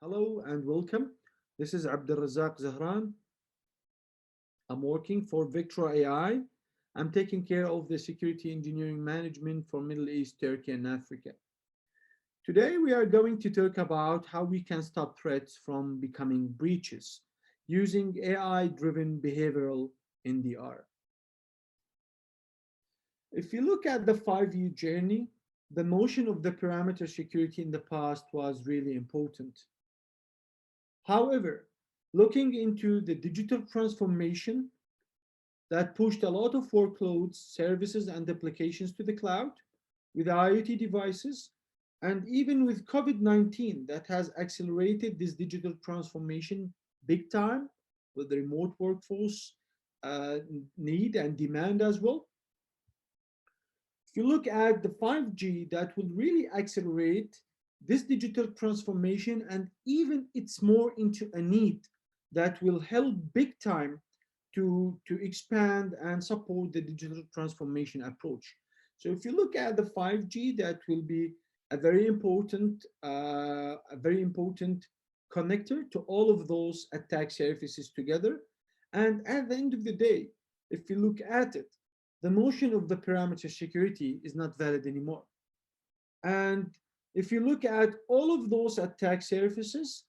Hello and welcome. This is Abdullrazaq Zahran. I'm working for Vectra AI. I'm taking care of the security engineering management for Middle East, Turkey, and Africa. Today, we are going to talk about how we can stop threats from becoming breaches using AI-driven behavioral NDR. If you look at the 5-year journey, the notion of the parameter security in the past was really important. However, looking into the digital transformation that pushed a lot of workloads, services, and applications to the cloud with IoT devices, and even with COVID-19 that has accelerated this digital transformation big time with the remote workforce need and demand as well. If you look at the 5G, that will really accelerate this digital transformation, and even it's more into a need that will help big time to expand and support the digital transformation approach. So if you look at the 5G, that will be a very important connector to all of those attack surfaces together. And at the end of the day, if you look at it, the notion of the parameter security is not valid anymore. And if you look at all of those attack surfaces,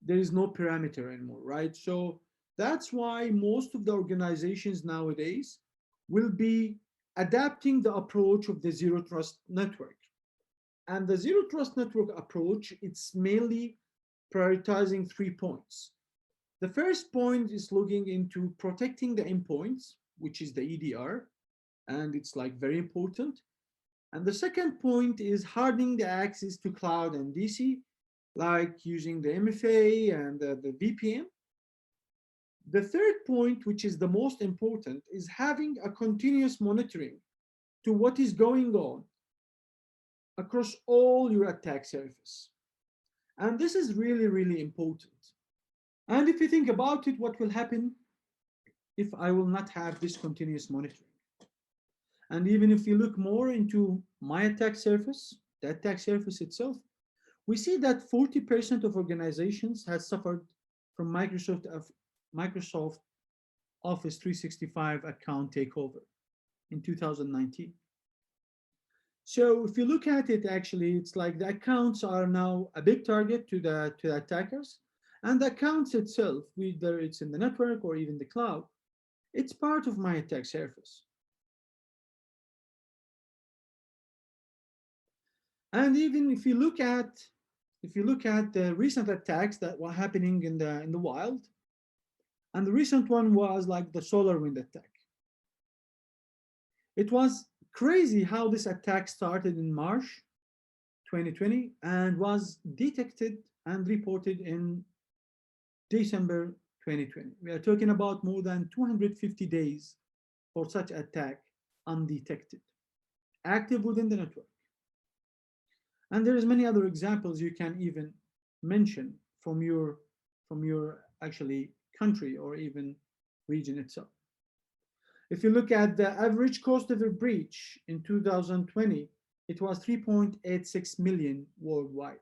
there is no parameter anymore, right? So that's why most of the organizations nowadays will be adapting the approach of the zero trust network. And the zero trust network approach, it's mainly prioritizing 3 points. The first point is looking into protecting the endpoints, which is the EDR, and it's like very important. And the second point is hardening the access to cloud and DC, like using the MFA and the VPN. The third point, which is the most important, is having a continuous monitoring to what is going on across all your attack surface. And this is really, really important. And if you think about it, what will happen if I will not have this continuous monitoring? And even if you look more into my attack surface, the attack surface itself, we see that 40% of organizations has suffered from Microsoft Office 365 account takeover in 2019. So if you look at it, actually, it's like the accounts are now a big target to the attackers, and the accounts itself, whether it's in the network or even the cloud, it's part of my attack surface. And even if you look at the recent attacks that were happening in the wild, and the recent one was like the Solarwind attack. It was crazy how this attack started in March 2020 and was detected and reported in December 2020. We are talking about more than 250 days for such attack undetected, active within the network. And there's many other examples you can even mention from your actually country or even region itself. If you look at the average cost of a breach in 2020, it was 3.86 million worldwide.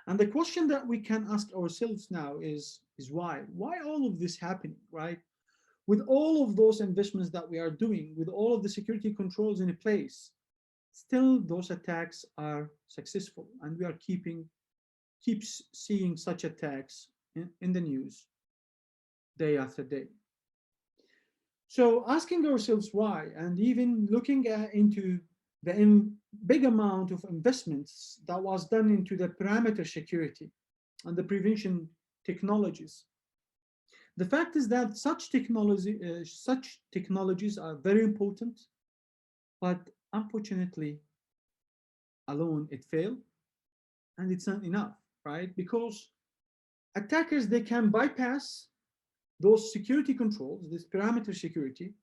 And the question that we can ask ourselves now is why? Why all of this happening, right? With all of those investments that we are doing, with all of the security controls in place, still those attacks are successful, and we are keeps seeing such attacks in the news day after day. So asking ourselves why, and even looking into the big amount of investments that was done into the parameter security and the prevention technologies. The fact is that such technologies are very important, but unfortunately, alone it failed, and it's not enough, right? Because attackers, they can bypass those security controls, this parameter security.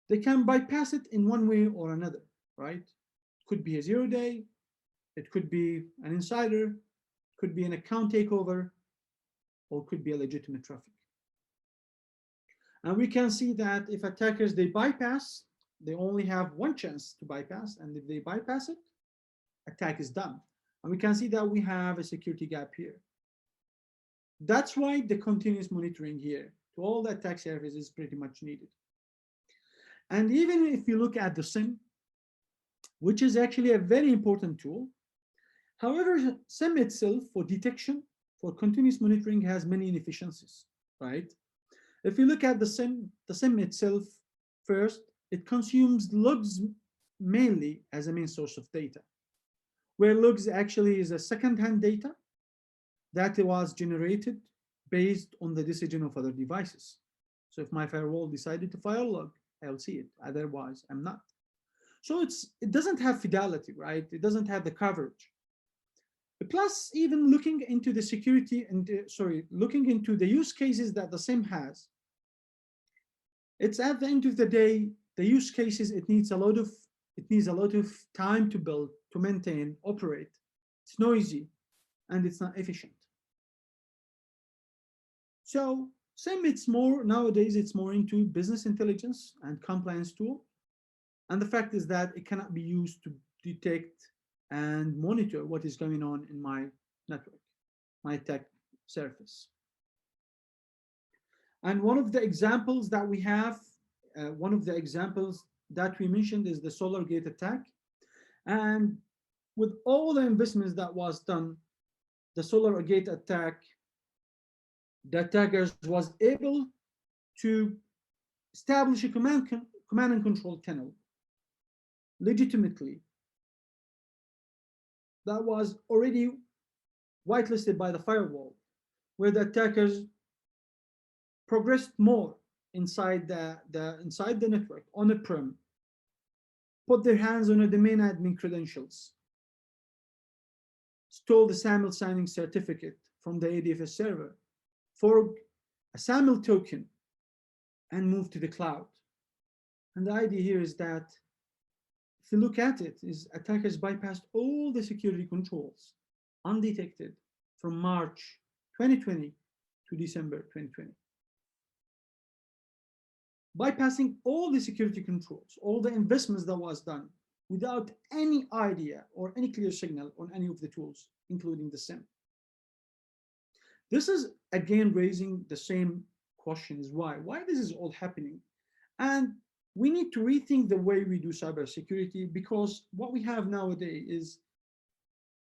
They can bypass it in one way or another, right? It could be a 0-day, it could be an insider, could be an account takeover, or could be a legitimate traffic. And we can see that if attackers, they bypass, they only have one chance to bypass, and if they bypass it, attack is done. And we can see that we have a security gap here. That's why the continuous monitoring here to all the attack surfaces is pretty much needed. And even if you look at the SIM, which is actually a very important tool, however, SIM itself for detection, for continuous monitoring has many inefficiencies, right? If you look at the SIM itself, first, it consumes logs mainly as a main source of data, where logs actually is a second-hand data that was generated based on the decision of other devices. So if my firewall decided to fire a log, I'll see it. Otherwise, I'm not. So it doesn't have fidelity, right? It doesn't have the coverage. Plus, even looking into the security and looking into the use cases that the SIM has, it's at the end of the day, the use cases, it needs a lot of time to build, to maintain, operate. It's noisy and it's not efficient. So SIM, nowadays it's more into business intelligence and compliance tool. And the fact is that it cannot be used to detect and monitor what is going on in my network, my attack surface. And one of the examples that we have, one of the examples that we mentioned is the Solarwind Attack. And with all the investments that was done, the Solarwind Attack, the attackers was able to establish a command and control tunnel legitimately that was already whitelisted by the firewall, where the attackers progressed more inside the network on a prem, put their hands on a domain admin credentials, stole the SAML signing certificate from the ADFS server, fork a SAML token, and move to the cloud. And the idea here is that if you look at it, is attackers bypassed all the security controls undetected from March 2020 to December 2020. Bypassing all the security controls, all the investments that was done without any idea or any clear signal on any of the tools, including the SIM. This is again raising the same question is why this is all happening. And we need to rethink the way we do cybersecurity, because what we have nowadays is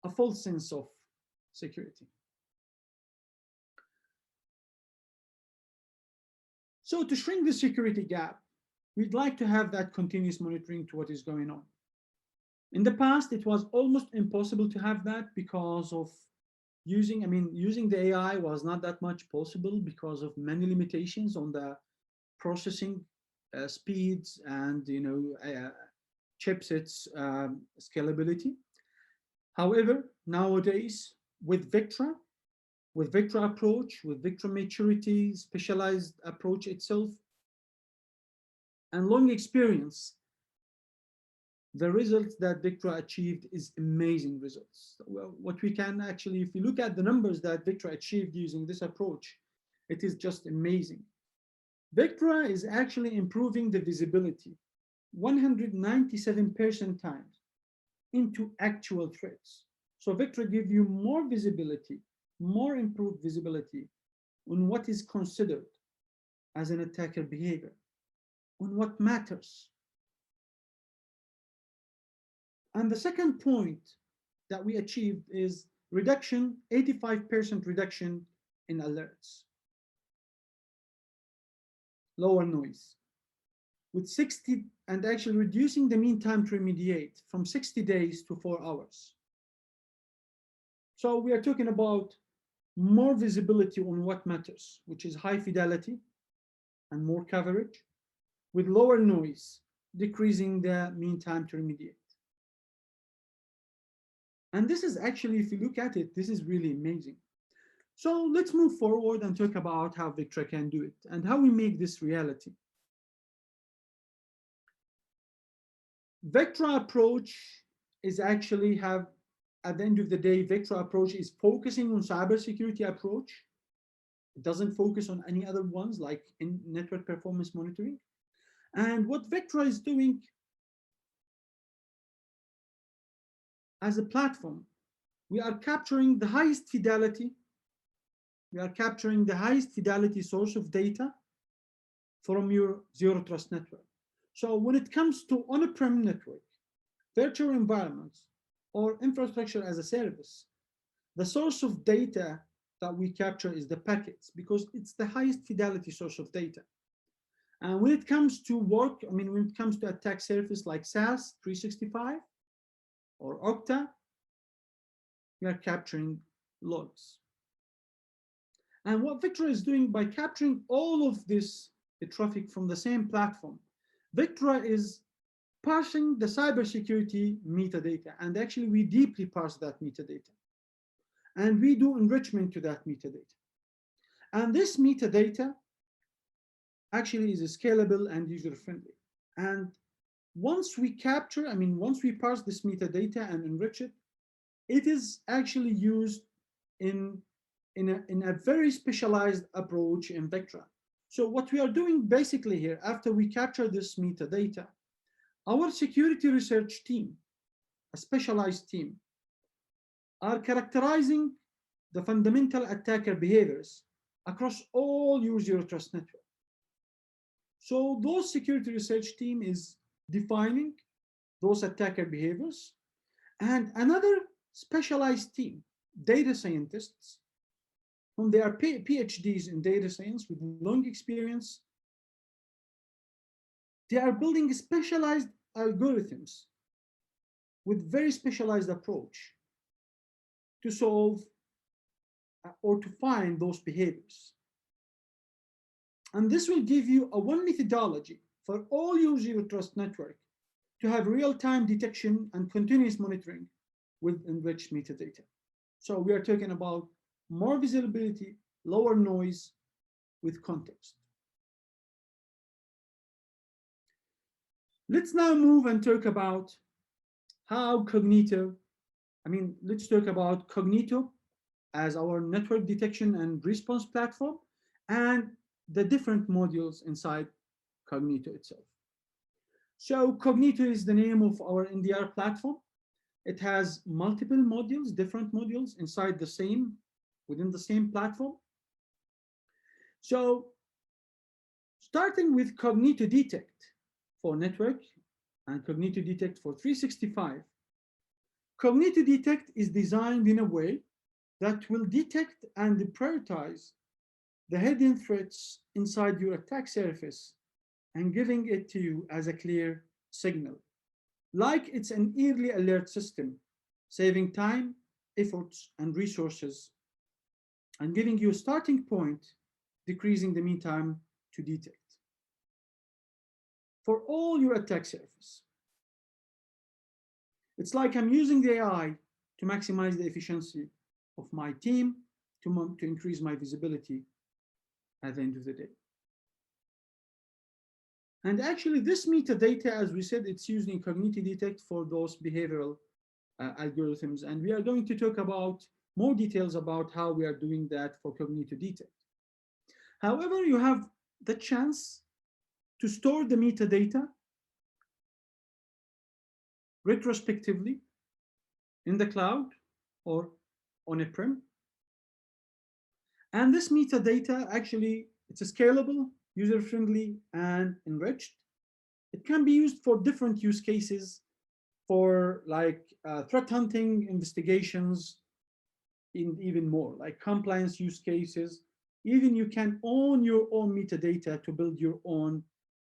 a false sense of security. So to shrink the security gap, we'd like to have that continuous monitoring to what is going on. In the past, it was almost impossible to have that because of using the AI was not that much possible because of many limitations on the processing speeds and chipsets scalability. However, nowadays with Vectra Approach, with Vectra maturity, specialized approach itself, and long experience, the results that Vectra achieved is amazing results. Well, what we can actually, if you look at the numbers that Vectra achieved using this approach, it is just amazing. Vectra is actually improving the visibility 197 percentiles into actual threats. So Vectra gives you more visibility, more improved visibility on what is considered as an attacker behavior, on what matters. And the second point that we achieved is reduction, 85% reduction in alerts. Lower noise with 60, and actually reducing the mean time to remediate from 60 days to 4 hours. So we are talking about more visibility on what matters, which is high fidelity and more coverage, with lower noise, decreasing the mean time to remediate. And this is actually, if you look at it, this is really amazing. So let's move forward and talk about how Vectra can do it and how we make this reality. Vectra Approach is actually at the end of the day, Vectra Approach is focusing on cybersecurity approach. It doesn't focus on any other ones like in network performance monitoring. And what Vectra is doing as a platform we are capturing the highest fidelity. We are capturing the highest fidelity source of data from your zero trust network. So when it comes to on-prem network, virtual environments, or infrastructure as a service, the source of data that we capture is the packets, because it's the highest fidelity source of data. And when it comes to work, I mean, when it comes to attack surface like SAS 365 or Okta, we are capturing logs. And what Vectra is doing by capturing all of this traffic from the same platform, Vectra is parsing the cybersecurity metadata. And actually, we deeply parse that metadata. And we do enrichment to that metadata. And this metadata actually is scalable and user-friendly. And once we capture, I mean, once we parse this metadata and enrich it, it is actually used in a very specialized approach in Vectra. So what we are doing basically here, after we capture this metadata, our security research team, a specialized team, are characterizing the fundamental attacker behaviors across all your zero trust network. So those security research team is defining those attacker behaviors, and another specialized team, data scientists, whom they are PhDs in data science with long experience, they are building specialized algorithms with very specialized approach to solve or to find those behaviors. And this will give you a one methodology for all your zero trust network to have real-time detection and continuous monitoring with enriched metadata. So we are talking about more visibility, lower noise with context. Let's now move and talk about how Cognito, let's talk about Cognito as our network detection and response platform and the different modules inside Cognito itself. So Cognito is the name of our NDR platform. It has multiple modules, different modules inside the same, within the same platform. So starting with Cognito Detect for network and Cognito Detect for 365, Cognito Detect is designed in a way that will detect and prioritize the hidden threats inside your attack surface and giving it to you as a clear signal. Like it's an early alert system, saving time, efforts, and resources, and giving you a starting point, decreasing the mean time to detect. For all your attack surface, it's like I'm using the AI to maximize the efficiency of my team, to increase my visibility at the end of the day. And actually, this metadata, as we said, it's used in Cognito Detect for those behavioral algorithms. And we are going to talk about more details about how we are doing that for Cognito Detect. However, you have the chance to store the metadata retrospectively in the cloud or on-prem. And this metadata, actually, it's scalable, user-friendly, and enriched. It can be used for different use cases, for like threat hunting, investigations, and even more, like compliance use cases. Even you can own your own metadata to build your own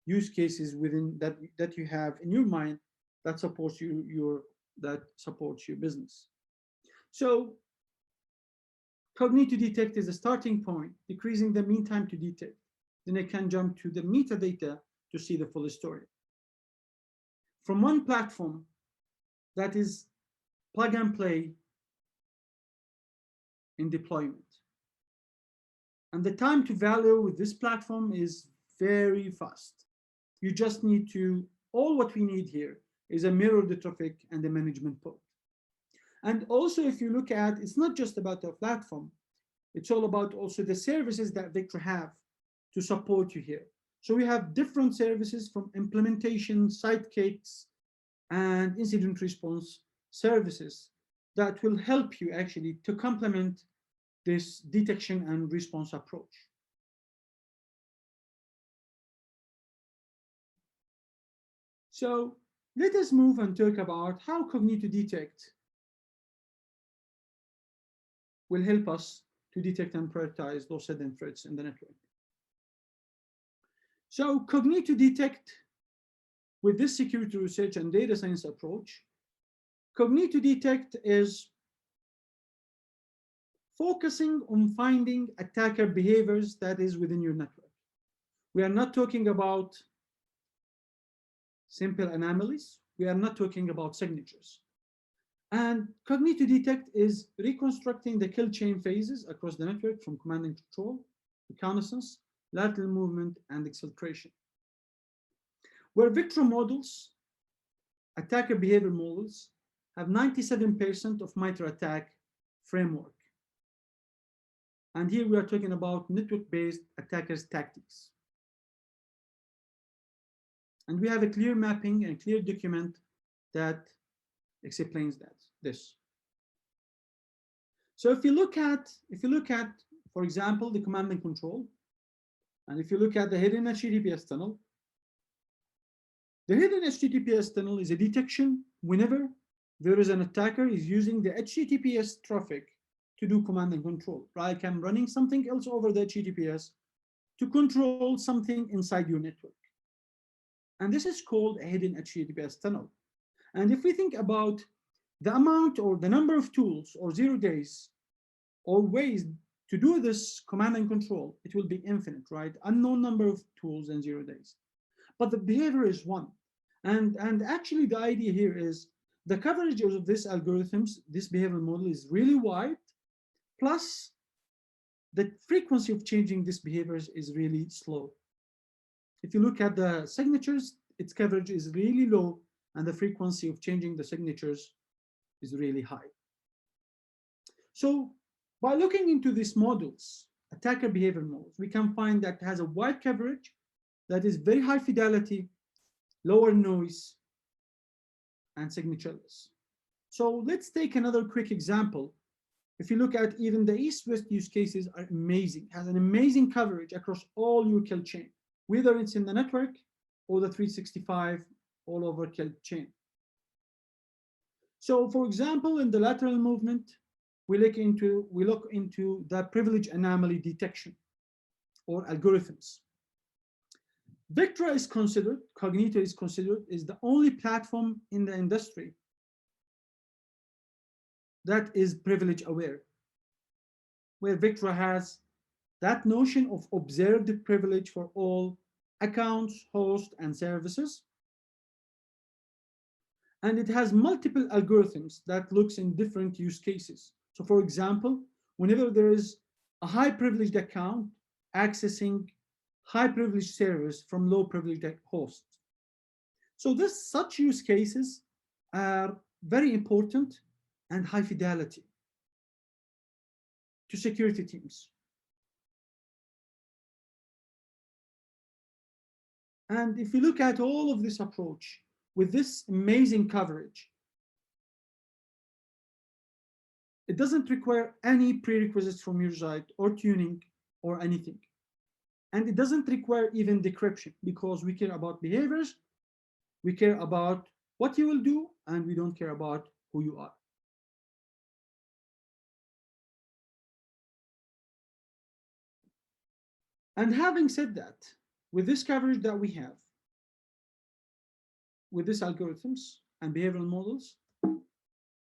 use cases within that you have in your mind that supports your business. So Cognito Detect is a starting point, decreasing the mean time to detect. Then I can jump to the metadata to see the full story. From one platform that is plug and play in deployment. And the time to value with this platform is very fast. You just need to, all what we need here is a mirror the traffic and the management pod. And also, if you look at, it's not just about the platform, it's all about also the services that Vectra have to support you here. So we have different services from implementation, sidekicks, and incident response services that will help you actually to complement this detection and response approach. So let us move and talk about how Cognito Detect will help us to detect and prioritize those hidden threats in the network. So Cognito Detect, with this security research and data science approach, Cognito Detect is focusing on finding attacker behaviors that is within your network. We are not talking about simple anomalies. We are not talking about signatures. And Cognito Detect is reconstructing the kill chain phases across the network from command and control, reconnaissance, lateral movement, and exfiltration. Where Vectra models, attacker behavior models, have 97% of MITRE ATT&CK framework. And here we are talking about network-based attackers' tactics. And we have a clear mapping and clear document that explains this. So if you look at, for example, the command and control, and if you look at the hidden HTTPS tunnel, the hidden HTTPS tunnel is a detection whenever there is an attacker is using the HTTPS traffic to do command and control, right? I'm running something else over the HTTPS to control something inside your network. And this is called a hidden HTTPS tunnel. And if we think about the amount or the number of tools or 0 days or ways to do this command and control, it will be infinite, right? Unknown number of tools and 0 days. But the behavior is one. And actually the idea here is the coverage of this algorithms, this behavioral model is really wide, plus the frequency of changing these behaviors is really slow. If you look at the signatures, its coverage is really low, and the frequency of changing the signatures is really high. So by looking into these models, attacker behavior models, we can find that it has a wide coverage, that is very high fidelity, lower noise, and signatureless. So let's take another quick example. If you look at even the east-west use cases are amazing, has an amazing coverage across all your kill chain, whether it's in the network or the 365 all over kill chain. So for example, in the lateral movement, we look into the privilege anomaly detection or algorithms. Vectra is considered, Cognito is considered, is the only platform in the industry that is privilege aware, where Vectra has that notion of observed privilege for all accounts, hosts, and services. And it has multiple algorithms that looks in different use cases. So for example, whenever there is a high privileged account accessing high privileged servers from low privileged hosts. So such use cases are very important and high fidelity to security teams. And if you look at all of this approach with this amazing coverage, it doesn't require any prerequisites from your side or tuning or anything. And it doesn't require even decryption, because we care about behaviors, we care about what you will do, and we don't care about who you are. And having said that, with this coverage that we have, with these algorithms and behavioral models,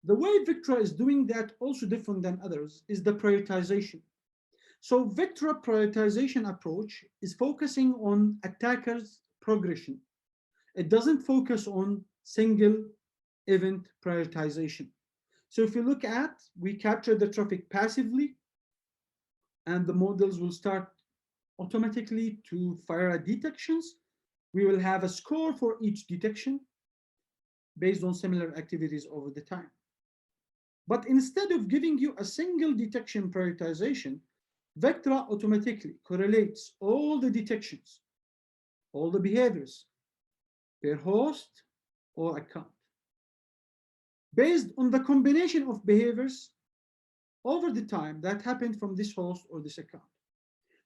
the way Vectra is doing that also different than others is the prioritization. So Vectra prioritization approach is focusing on attackers' progression. It doesn't focus on single event prioritization. So if you look at, we capture the traffic passively, and the models will start automatically to fire at detections. We will have a score for each detection based on similar activities over the time. But instead of giving you a single detection prioritization, Vectra automatically correlates all the detections, all the behaviors per host or account. based on the combination of behaviors over the time that happened from this host or this account.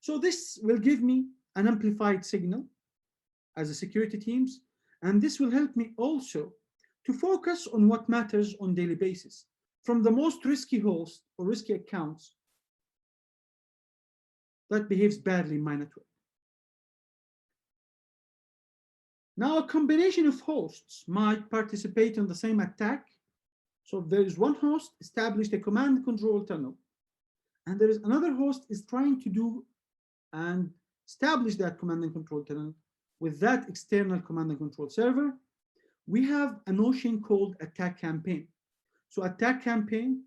So this will give me an amplified signal as a security teams, and this will help me also to focus on what matters on daily basis, from the most risky host or risky accounts that behaves badly in my network. Now, a combination of hosts might participate in the same attack. So if there is one host established a command and control tunnel, and there is another host is trying to do and establish that command and control tunnel with that external command and control server, we have a notion called attack campaign. So attack campaign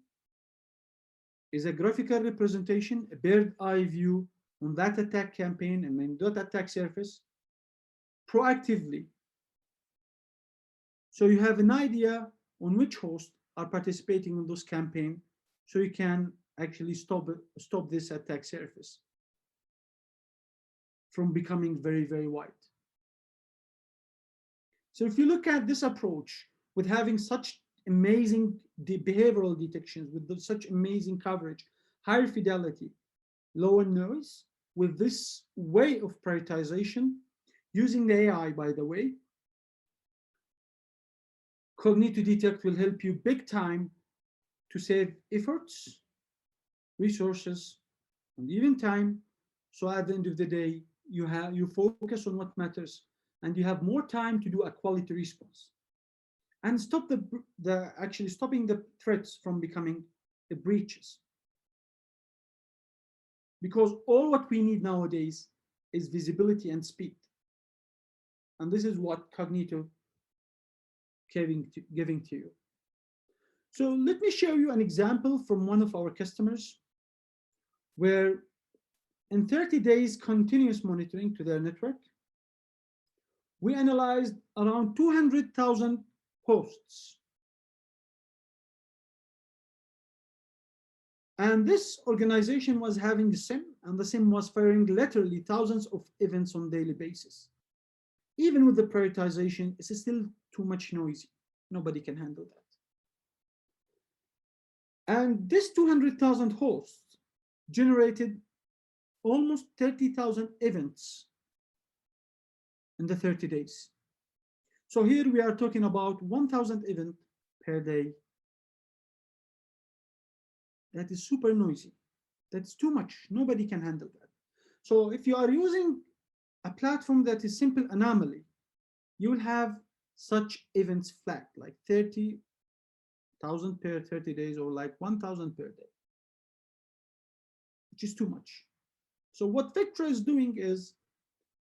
is a graphical representation, a bird's eye view on that attack campaign and then dot attack surface proactively. So you have an idea on which hosts are participating in this campaign, so you can actually stop this attack surface from becoming very, very wide. So if you look at this approach with having such amazing behavioral detections, with such amazing coverage, higher fidelity, lower noise, with this way of prioritization, using the AI, by the way, Cognito Detect will help you big time to save efforts, resources, and even time. So at the end of the day, you focus on what matters, and you have more time to do a quality response, and stop actually stopping the threats from becoming the breaches. Because all what we need nowadays is visibility and speed. And this is what Cognito giving to you. So let me show you an example from one of our customers where in 30 days continuous monitoring to their network, we analyzed around 200,000 hosts. And this organization was having the SIM, and the SIM was firing literally thousands of events on a daily basis. Even with the prioritization, it's still too much noisy. Nobody can handle that. And this 200,000 hosts generated almost 30,000 events in the 30 days. So here we are talking about 1,000 events per day. That is super noisy. That's too much. Nobody can handle that. So if you are using a platform that is simple anomaly, you will have such events flat, like 30,000 per 30 days or like 1,000 per day, which is too much. So what Vectra is doing is,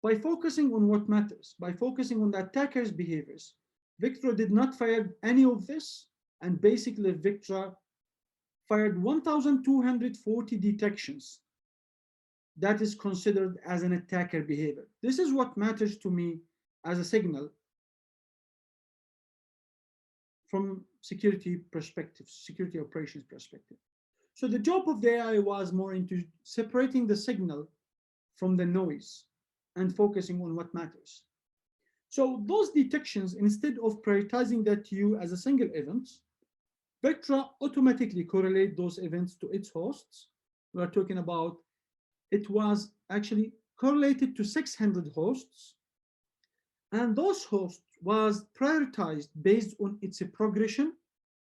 by focusing on what matters, by focusing on the attacker's behaviors, Vectra did not fire any of this, and basically Vectra fired 1,240 detections that is considered as an attacker behavior. This is what matters to me as a signal from security perspective, security operations perspective. So the job of the AI was more into separating the signal from the noise and focusing on what matters. So those detections, instead of prioritizing that to you as a single event, Vectra automatically correlate those events to its hosts. We are talking about, it was actually correlated to 600 hosts, and those hosts was prioritized based on its progression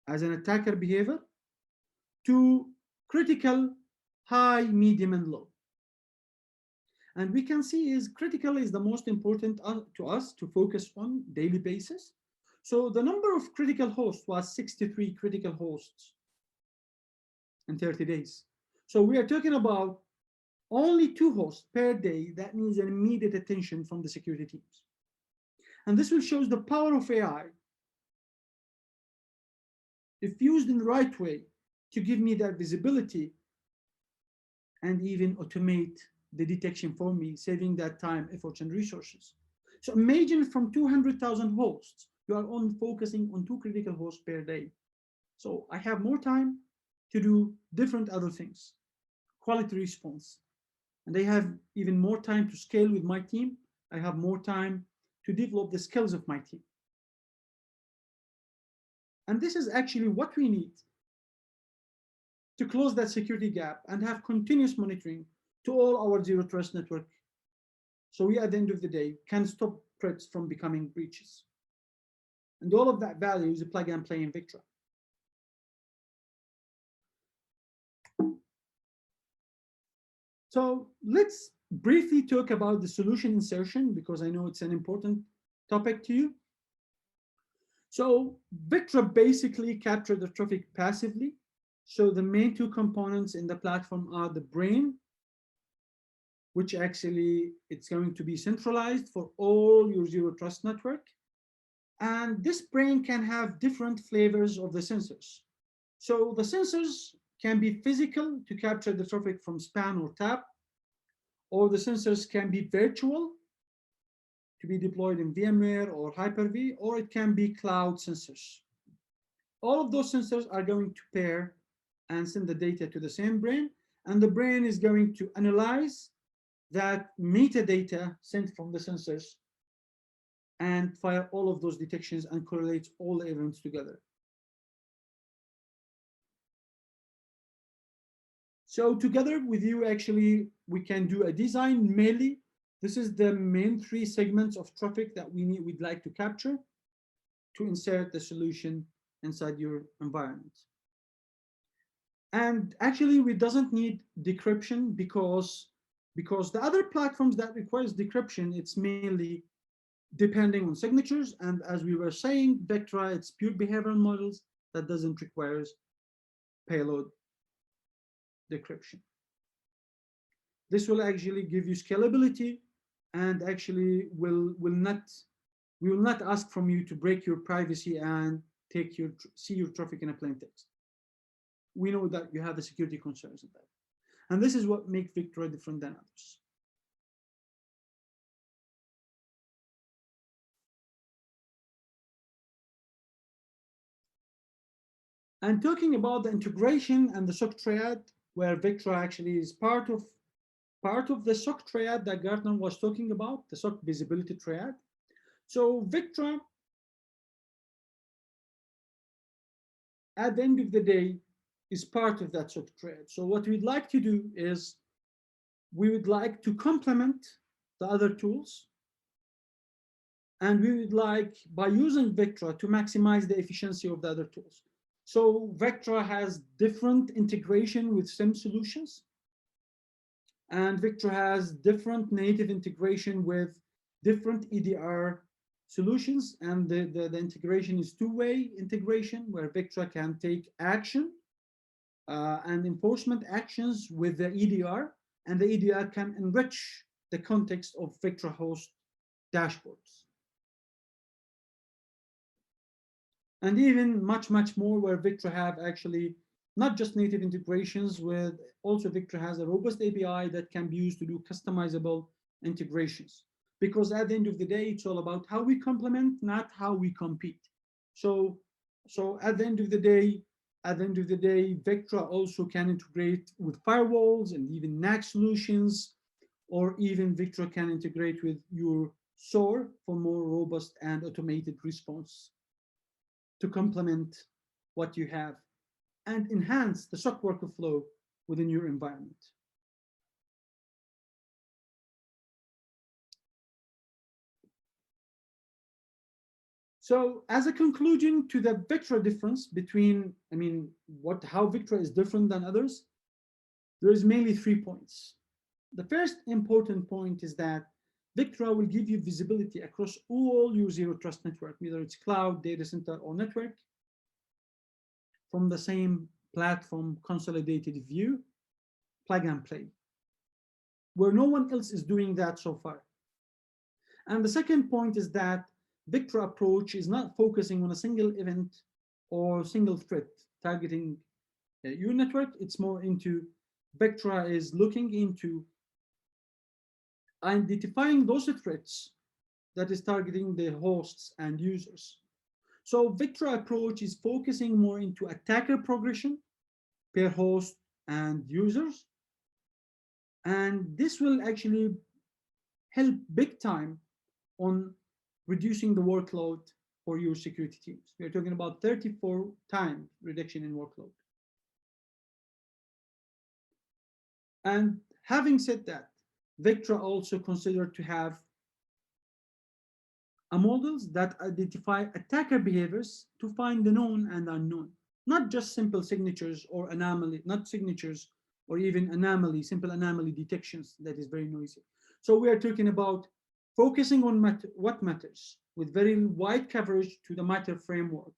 as an attacker behavior to critical, high, medium, and low. And we can see is critical is the most important to us to focus on daily basis. So the number of critical hosts was 63 critical hosts in 30 days. So we are talking about only 2 hosts per day that needs an immediate attention from the security teams. And this will show the power of AI, if used in the right way, to give me that visibility and even automate the detection for me, saving that time, efforts, and resources. So imagine from 200,000 hosts, you are only focusing on 2 critical hosts per day. So I have more time to do different other things, quality response. And I have even more time to scale with my team. I have more time to develop the skills of my team. And this is actually what we need to close that security gap and have continuous monitoring to all our zero trust network. So we, at the end of the day, can stop threats from becoming breaches. And all of that value is a plug and play in Vectra. So let's briefly talk about the solution insertion, because I know it's an important topic to you. So Vectra basically captured the traffic passively. So the main two components in the platform are the brain, which actually it's going to be centralized for all your zero trust network. And this brain can have different flavors of the sensors. So the sensors can be physical to capture the traffic from span or tap, or the sensors can be virtual to be deployed in VMware or Hyper-V, or it can be cloud sensors. All of those sensors are going to pair and send the data to the same brain, and the brain is going to analyze that metadata sent from the sensors and fire all of those detections and correlate all the events together. So together with you, actually, we can do a design mainly. This is the main three segments of traffic that we'd like to capture to insert the solution inside your environment. And actually, we doesn't need decryption because the other platforms that requires decryption, it's mainly depending on signatures. And as we were saying, Vectra, it's pure behavioral models that doesn't require payload decryption. This will actually give you scalability, and actually we will not ask from you to break your privacy and see your traffic in a plain text. We know that you have the security concerns in that. And this is what makes Vectra different than others. And talking about the integration and the SOC triad, where Vectra actually is part of the SOC triad that Gartner was talking about, the SOC visibility triad. So Vectra, at the end of the day, is part of that SOC triad. So what we'd like to do is we would like to complement the other tools, and we would like, by using Vectra, to maximize the efficiency of the other tools. So Vectra has different integration with SIEM solutions, and Vectra has different native integration with different EDR solutions, and the integration is two-way integration, where Vectra can take action and enforcement actions with the EDR, and the EDR can enrich the context of Vectra host dashboards. And even much more, where Vectra have actually not just native integrations with, also Vectra has a robust API that can be used to do customizable integrations. Because at the end of the day, it's all about how we complement, not how we compete. So at the end of the day, Vectra also can integrate with firewalls and even NAC solutions, or even Vectra can integrate with your SOAR for more robust and automated response to complement what you have and enhance the SOC workflow within your environment. So as a conclusion to the Vectra difference between, how Vectra is different than others, there is mainly 3 points. The first important point is that Vectra will give you visibility across all your zero trust network, whether it's cloud, data center, or network, from the same platform consolidated view, plug and play, where no one else is doing that so far. And the second point is that Vectra Approach is not focusing on a single event or single threat targeting your network. It's more into, Vectra is looking into identifying those threats that is targeting the hosts and users. So Vectra Approach is focusing more into attacker progression per host and users. And this will actually help big time on reducing the workload for your security teams. We're talking about 34 times reduction in workload. And having said that, Vectra also considered to have models that identify attacker behaviors to find the known and unknown, not just simple signatures or anomaly, not signatures or even anomaly, simple anomaly detections that is very noisy. So we are talking about focusing on what matters with very wide coverage to the matter framework,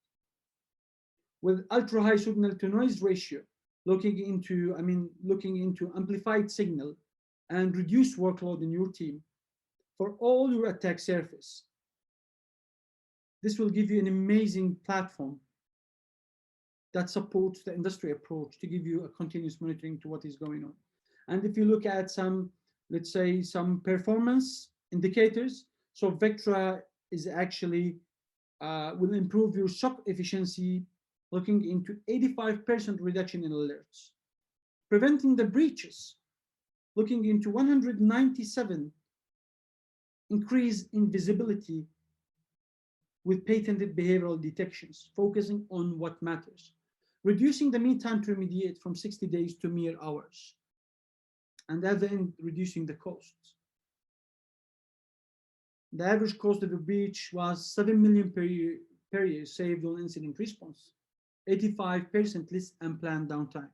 with ultra high signal to noise ratio, looking into amplified signal and reduced workload in your team for all your attack surface. This will give you an amazing platform that supports the industry approach to give you a continuous monitoring to what is going on. And if you look at some, let's say, some performance indicators, so Vectra is actually will improve your SOC efficiency, looking into 85% reduction in alerts, preventing the breaches, looking into 197 increase in visibility with patented behavioral detections, focusing on what matters, reducing the mean time to remediate from 60 days to mere hours, and at the end, reducing the costs. The average cost of a breach was 7 million per year saved on incident response, 85% less unplanned downtime.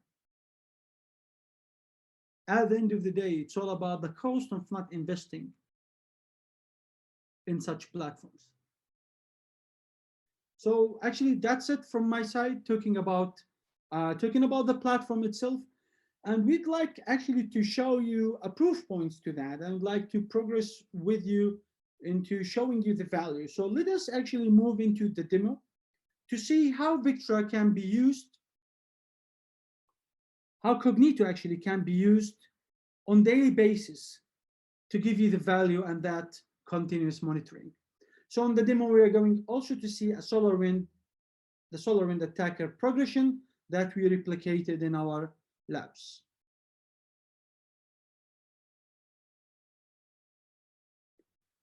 At the end of the day, it's all about the cost of not investing in such platforms. So actually, that's it from my side, talking about the platform itself. And we'd like actually to show you a proof points to that. I would like to progress with you into showing you the value. So let us actually move into the demo to see how Vectra can be used, how Cognito actually can be used on daily basis to give you the value and that continuous monitoring. So on the demo, we are going also to see the Solarwind attacker progression that we replicated in our labs.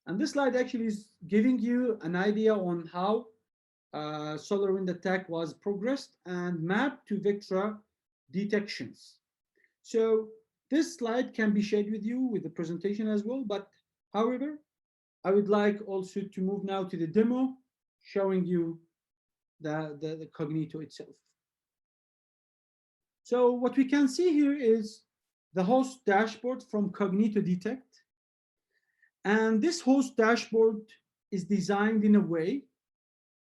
And this slide actually is giving you an idea on how Solarwind attack was progressed and mapped to Vectra detections. So this slide can be shared with you with the presentation as well, but however, I would like also to move now to the demo, showing you the Cognito itself. So what we can see here is the host dashboard from Cognito Detect. And this host dashboard is designed in a way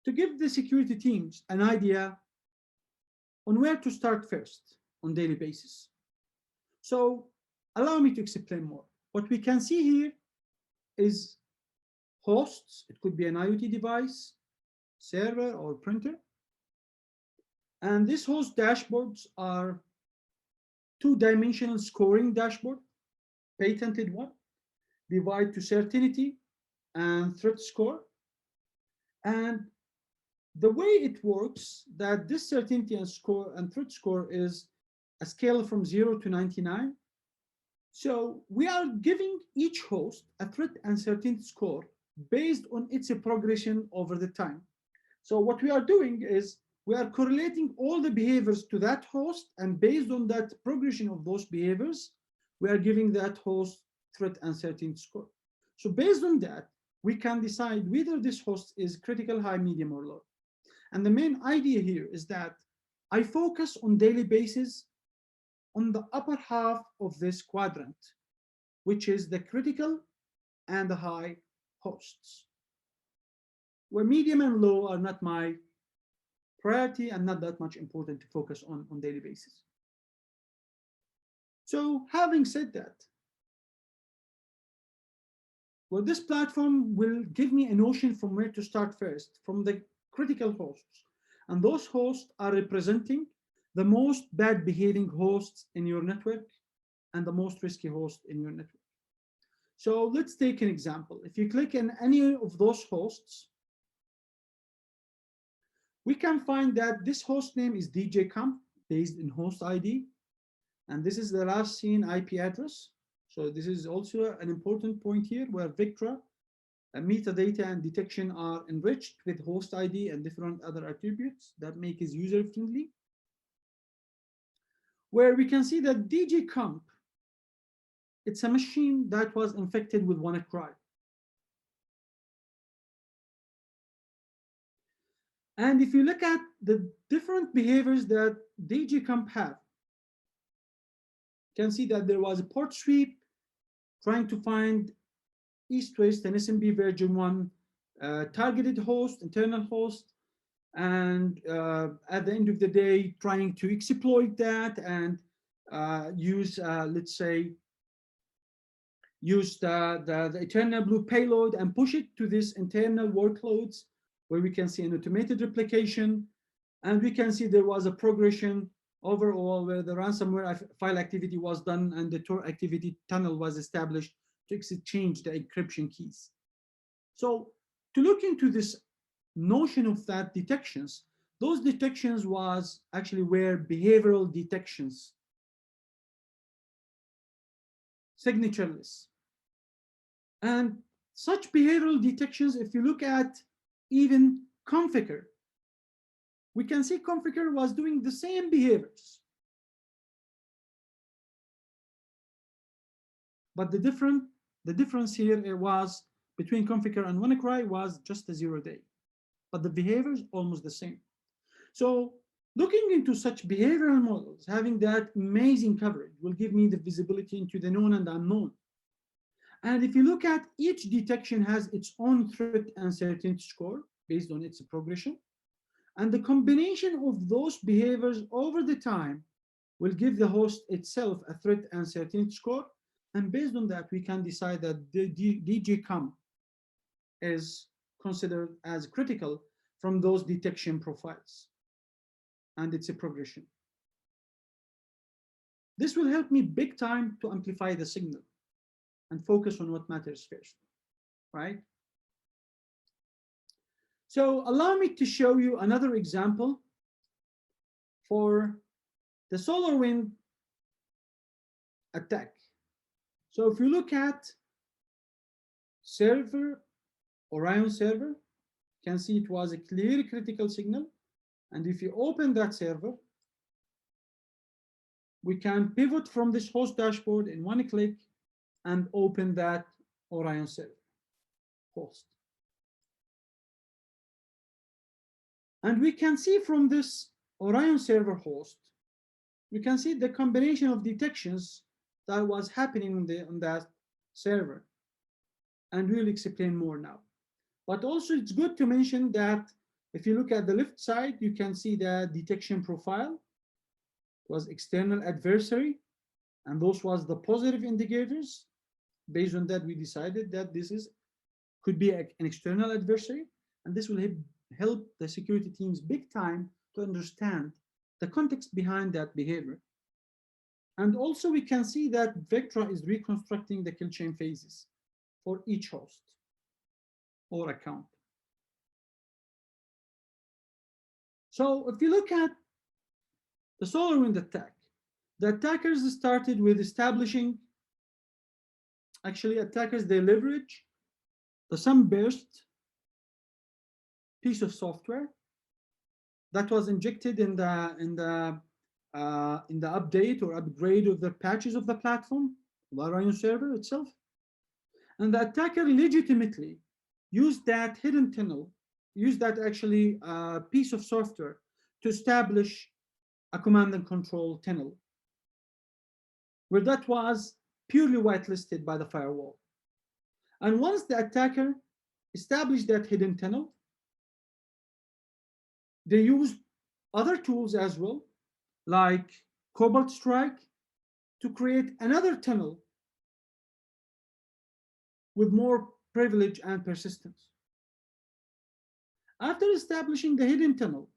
to give the security teams an idea on where to start first on a daily basis. So allow me to explain more. What we can see here is hosts. It could be an IoT device, server, or printer. And these host dashboards are two-dimensional scoring dashboard, patented one, divide to certainty and threat score. And the way it works, that this certainty and score and threat score is a scale from 0 to 99. So we are giving each host a threat and certainty score based on its progression over the time. So what we are doing is we are correlating all the behaviors to that host, and based on that progression of those behaviors, we are giving that host threat and certainty score. So based on that, we can decide whether this host is critical, high, medium, or low. And the main idea here is that I focus on daily basis on the upper half of this quadrant, which is the critical and the high hosts, where medium and low are not my priority and not that much important to focus on daily basis. So having said that, well, this platform will give me a notion from where to start first, from the critical hosts. And those hosts are representing the most bad behaving hosts in your network and the most risky host in your network. So let's take an example. If you click on any of those hosts, we can find that this host name is DJCamp based in host ID. And this is the last seen IP address. So this is also an important point here where Vectra metadata and detection are enriched with host ID and different other attributes that make it user-friendly. Where we can see that DGComp, it's a machine that was infected with WannaCry. And if you look at the different behaviors that DGComp have, you can see that there was a port sweep trying to find east-west and SMB version 1 targeted host, internal host, and at the end of the day, trying to exploit that and use, let's say, use the eternal blue payload and push it to this internal workloads where we can see an automated replication. And we can see there was a progression overall where the ransomware file activity was done and the Tor activity tunnel was established to exchange the encryption keys. So to look into this notion of that detections, those detections was actually where behavioral detections, signatureless. And such behavioral detections, if you look at even Configure, we can see Configure was doing the same behaviors. But the difference here was between Configure and WannaCry was just a 0 day. But the behavior is almost the same. So looking into such behavioral models, having that amazing coverage will give me the visibility into the known and unknown. And if you look at each detection has its own threat uncertainty score based on its progression. And the combination of those behaviors over the time will give the host itself a threat uncertainty score. And based on that, we can decide that the DGComp is considered as critical from those detection profiles. And it's a progression. This will help me big time to amplify the signal and focus on what matters first, right? So allow me to show you another example for the Solarwind attack. So if you look at server, Orion Server, you can see it was a clear critical signal. And if you open that server, we can pivot from this host dashboard in one click and open that Orion Server host. And we can see from this Orion Server host, we can see the combination of detections that was happening on that server. And we'll explain more now. But also it's good to mention that if you look at the left side, you can see the detection profile. It was external adversary, and those was the positive indicators. Based on that, we decided that this could be an external adversary, and this will help the security teams big time to understand the context behind that behavior. And also we can see that Vectra is reconstructing the kill chain phases for each host or account. So if you look at the Solarwind attack, the attackers started with establishing, actually attackers, they leverage the Sunburst piece of software that was injected in the update or upgrade of the patches of the platform, the Orion Server itself. And the attacker legitimately used that hidden tunnel, used that actually piece of software to establish a command and control tunnel, where that was purely whitelisted by the firewall. And once the attacker established that hidden tunnel, they used other tools as well, like Cobalt Strike, to create another tunnel with more privilege and persistence. After establishing the hidden tunnel,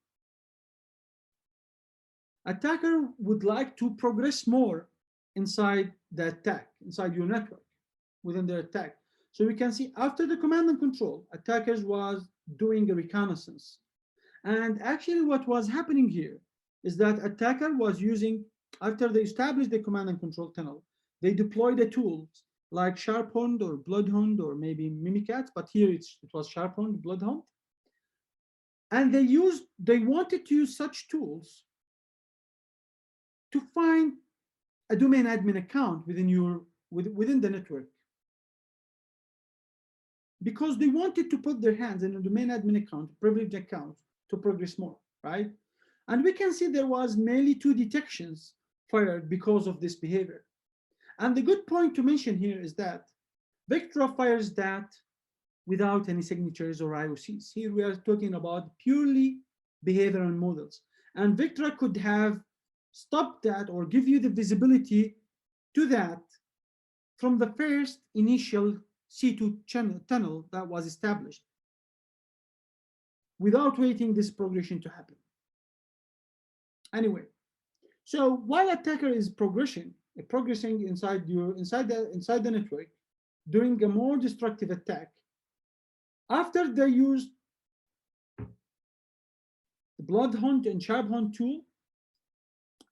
attacker would like to progress more inside the attack, inside your network, within their attack. So we can see after the command and control, attackers was doing a reconnaissance. And actually what was happening here is that attacker was using, after they established the command and control tunnel, they deployed the tools like Sharphound or Bloodhound or maybe Mimikat, but here it was Sharphound, Bloodhound. And they wanted to use such tools to find a domain admin account within the network, because they wanted to put their hands in a domain admin account, privileged account, to progress more, right? And we can see there was mainly 2 detections fired because of this behavior. And the good point to mention here is that Vectra fires that without any signatures or IOCs. Here we are talking about purely behavioral models. And Vectra could have stopped that or give you the visibility to that from the first initial C2 tunnel that was established without waiting this progression to happen. Anyway, so while attacker is progressing inside the network, doing a more destructive attack, after they used the Bloodhound and Sharphound tool,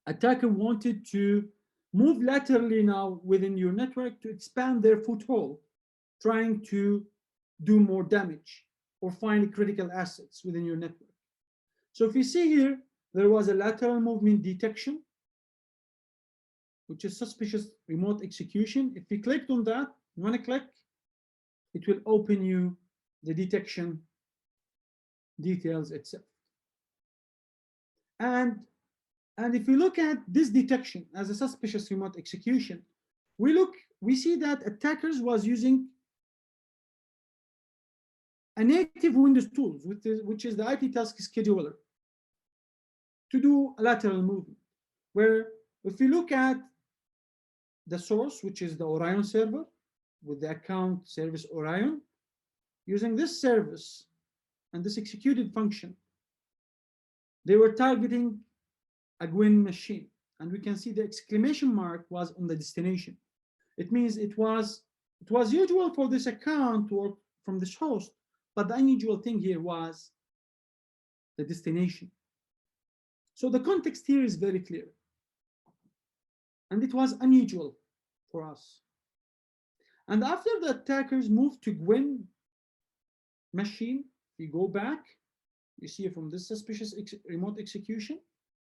attacker wanted to move laterally now within your network to expand their foothold, trying to do more damage or find critical assets within your network. So if you see here, there was a lateral movement detection, which is suspicious remote execution. If you clicked on that, you want to click, it will open you the detection details itself. And if you look at this detection as a suspicious remote execution, we see that attackers was using a native Windows tool, which is the IP task scheduler, to do a lateral movement, where if you look at the source, which is the Orion server with the account service Orion, using this service and this executed function, they were targeting a Gwyn machine. And we can see the exclamation mark was on the destination. It means it was usual for this account to work from this host, but the unusual thing here was the destination. So the context here is very clear. And it was unusual for us. And after the attackers moved to Gwyn machine, we go back, you see from this suspicious remote execution,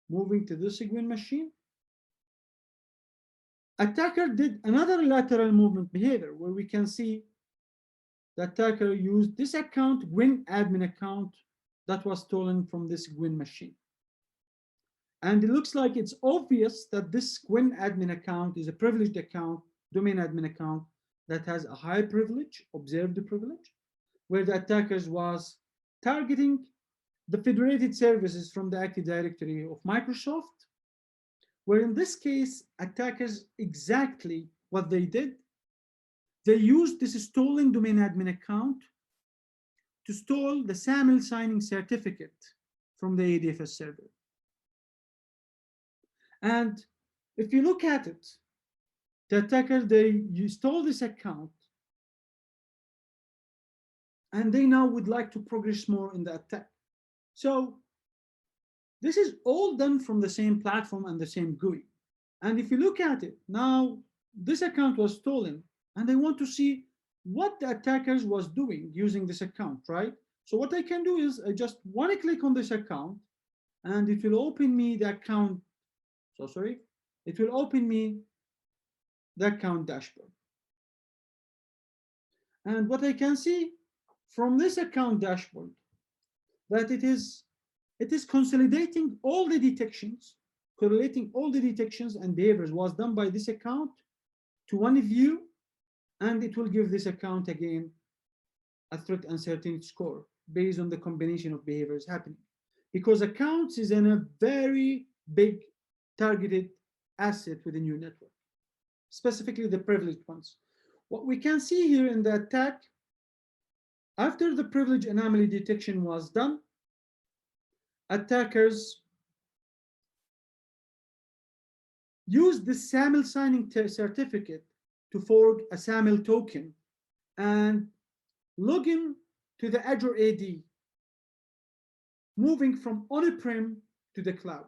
moving to this Gwyn machine, attacker did another lateral movement behavior where we can see the attacker used this account, Gwyn admin account, that was stolen from this Gwyn machine. And it looks like it's obvious that this Gwyn admin account is a privileged account, domain admin account, that has a high privilege, observed privilege, where the attackers was targeting the federated services from the Active Directory of Microsoft, where in this case, attackers exactly what they did. They used this stolen domain admin account to steal the SAML signing certificate from the ADFS server. And if you look at it, the attacker, they stole this account, and they now would like to progress more in the attack. So this is all done from the same platform and the same GUI. And if you look at it, now this account was stolen, and I want to see what the attackers was doing using this account, right? So what I can do is I just want to click on this account, and it will open me the account. It will open me the account dashboard. And what I can see from this account dashboard, that it is consolidating all the detections, correlating all the detections and behaviors was done by this account to one view, and it will give this account again a threat uncertainty score based on the combination of behaviors happening. Because accounts is in a very big targeted asset within your network, specifically the privileged ones. What we can see here in the attack, after the privilege anomaly detection was done, attackers used the SAML signing certificate to fork a SAML token and log in to the Azure AD, moving from on-prem to the cloud.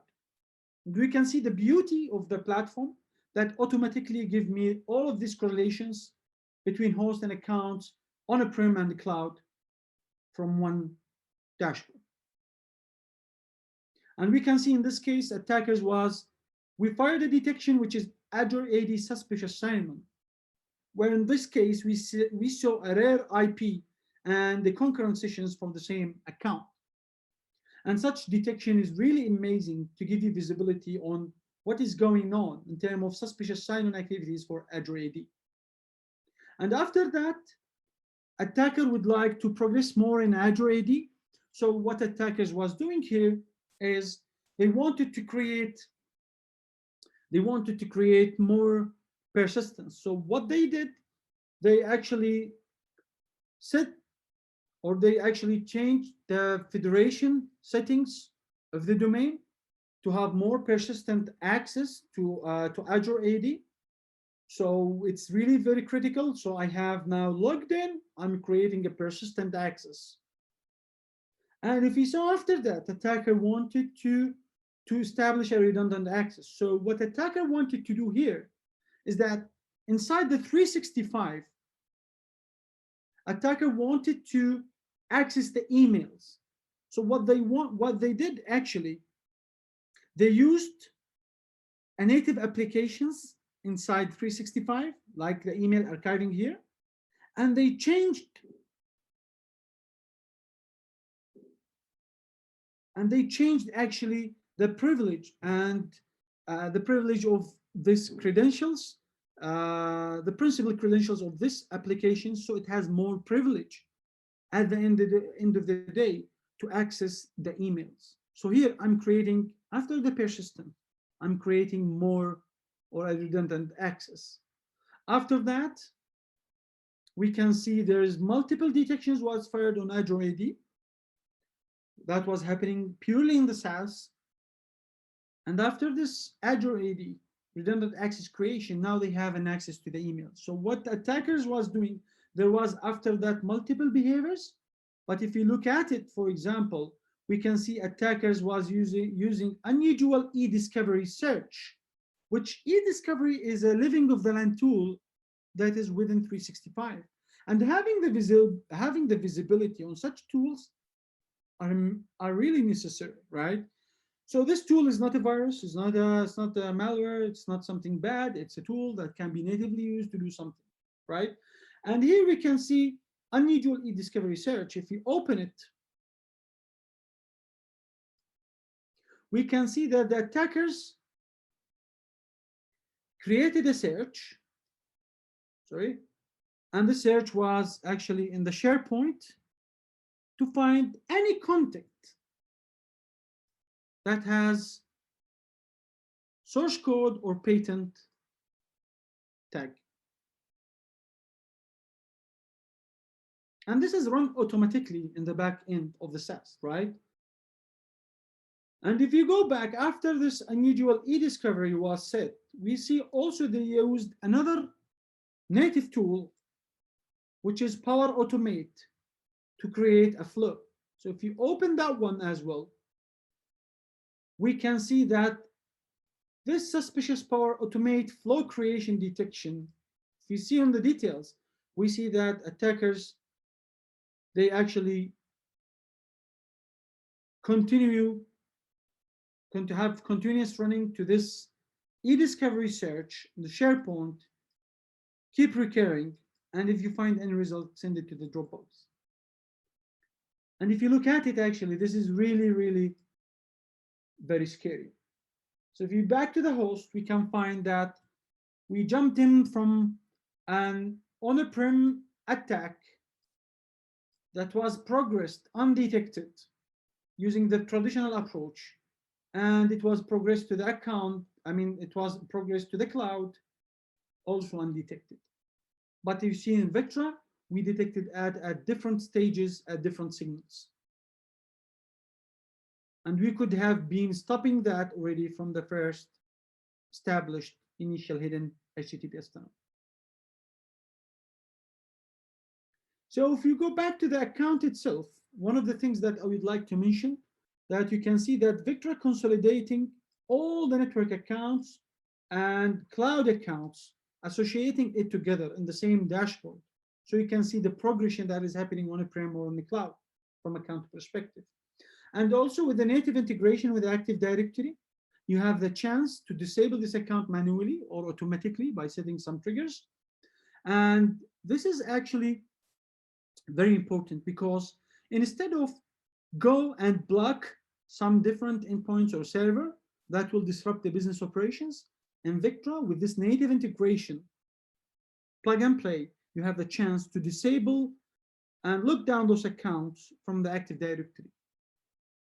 And we can see the beauty of the platform that automatically give me all of these correlations between host and accounts on-prem and the cloud from one dashboard. And we can see in this case, attackers we fired a detection which is Azure AD suspicious sign-on, where in this case we saw a rare IP and the concurrent sessions from the same account. And such detection is really amazing to give you visibility on what is going on in terms of suspicious sign-on activities for Azure AD. And after that, attacker would like to progress more in Azure AD. So what attackers was doing here is they wanted to create more persistence. So what they did, they actually changed the federation settings of the domain to have more persistent access to Azure AD. So it's really very critical. So I have now logged in, I'm creating a persistent access. And if you saw after that, attacker wanted to establish a redundant access. So what attacker wanted to do here is that inside the 365, attacker wanted to access the emails. So what they did actually, they used a native applications inside 365, like the email archiving here, and they changed actually the privilege and the privilege of this credentials, the principal credentials of this application, so it has more privilege at the end of the day to access the emails. So here I'm creating, after the persistent, I'm creating more or a redundant access. After that, we can see there's multiple detections was fired on Azure AD. That was happening purely in the SaaS. And after this Azure AD redundant access creation, now they have an access to the email. So what attackers was doing, there was after that multiple behaviors. But if you look at it, for example, we can see attackers was using unusual e-discovery search, which e-discovery is a living of the land tool that is within 365. And having the visibility on such tools are really necessary, right? So this tool is not a virus, it's not a malware, it's not something bad, it's a tool that can be natively used to do something, right? And here we can see unusual e-discovery search. If you open it, we can see that the attackers created a search, and the search was actually in the SharePoint to find any content that has source code or patent tag. And this is run automatically in the back end of the SaaS, right? And if you go back after this unusual e-discovery was set, we see also they used another native tool, which is Power Automate, to create a flow. So if you open that one as well, we can see that this suspicious Power Automate flow creation detection, if you see on the details, we see that attackers, they actually continue to have continuous running to this e-discovery search, the SharePoint, keep recurring, and if you find any result, send it to the Dropbox. And if you look at it, actually, this is really, really very scary. So if you back to the host, we can find that we jumped in from an on-prem attack that was progressed undetected using the traditional approach, and it was progressed to the account. It was progressed to the cloud, also undetected. But you see in Vectra, we detected at different stages, at different signals. And we could have been stopping that already from the first established initial hidden HTTPS tunnel. So if you go back to the account itself, one of the things that I would like to mention, that you can see that Vectra consolidating all the network accounts and cloud accounts associating it together in the same dashboard. So you can see the progression that is happening on-prem or on the cloud from account perspective. And also with the native integration with Active Directory, you have the chance to disable this account manually or automatically by setting some triggers. And this is actually very important because instead of go and block some different endpoints or server that will disrupt the business operations, in Vectra, with this native integration, plug and play, you have the chance to disable and look down those accounts from the Active Directory.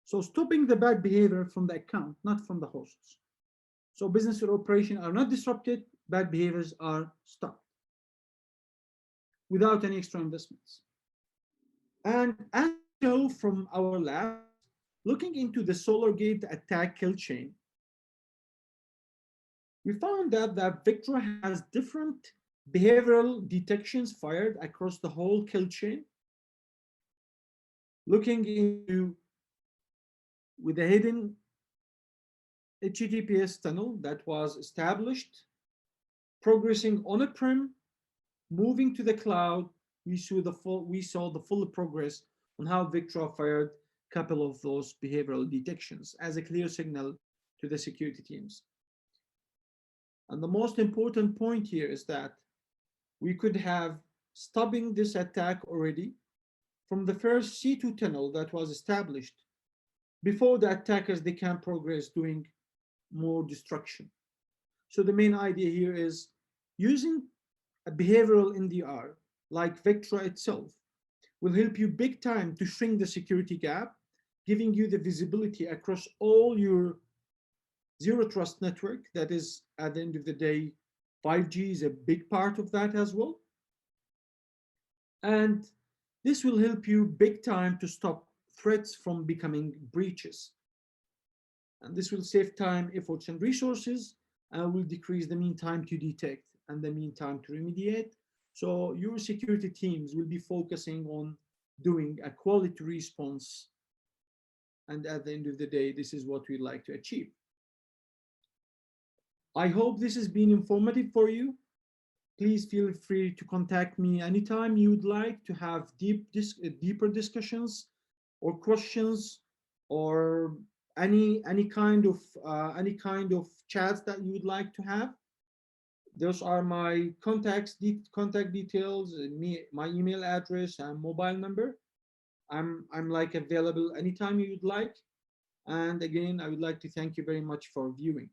So stopping the bad behavior from the account, not from the hosts. So business or operation are not disrupted, bad behaviors are stopped without any extra investments. And as we know from our labs, looking into the Solarwind Attack kill chain, we found out that Vectra has different behavioral detections fired across the whole kill chain. Looking into with a hidden HTTPS tunnel that was established, progressing on-prem, moving to the cloud, we saw the full progress on how Vectra fired a couple of those behavioral detections as a clear signal to the security teams. And the most important point here is that we could have stopping this attack already from the first C2 tunnel that was established before the attackers they can progress doing more destruction. So the main idea here is using a behavioral NDR like Vectra itself will help you big time to shrink the security gap, giving you the visibility across all your zero trust network. That is, at the end of the day, 5G is a big part of that as well. And this will help you big time to stop threats from becoming breaches. And this will save time, efforts, and resources, and will decrease the mean time to detect and the mean time to remediate. So your security teams will be focusing on doing a quality response. And at the end of the day, this is what we'd like to achieve. I hope this has been informative for you. Please feel free to contact me anytime you would like to have deeper discussions or questions or any kind of chats that you would like to have. Those are my contact details, my email address and mobile number. I'm like available anytime you would like. And again, I would like to thank you very much for viewing.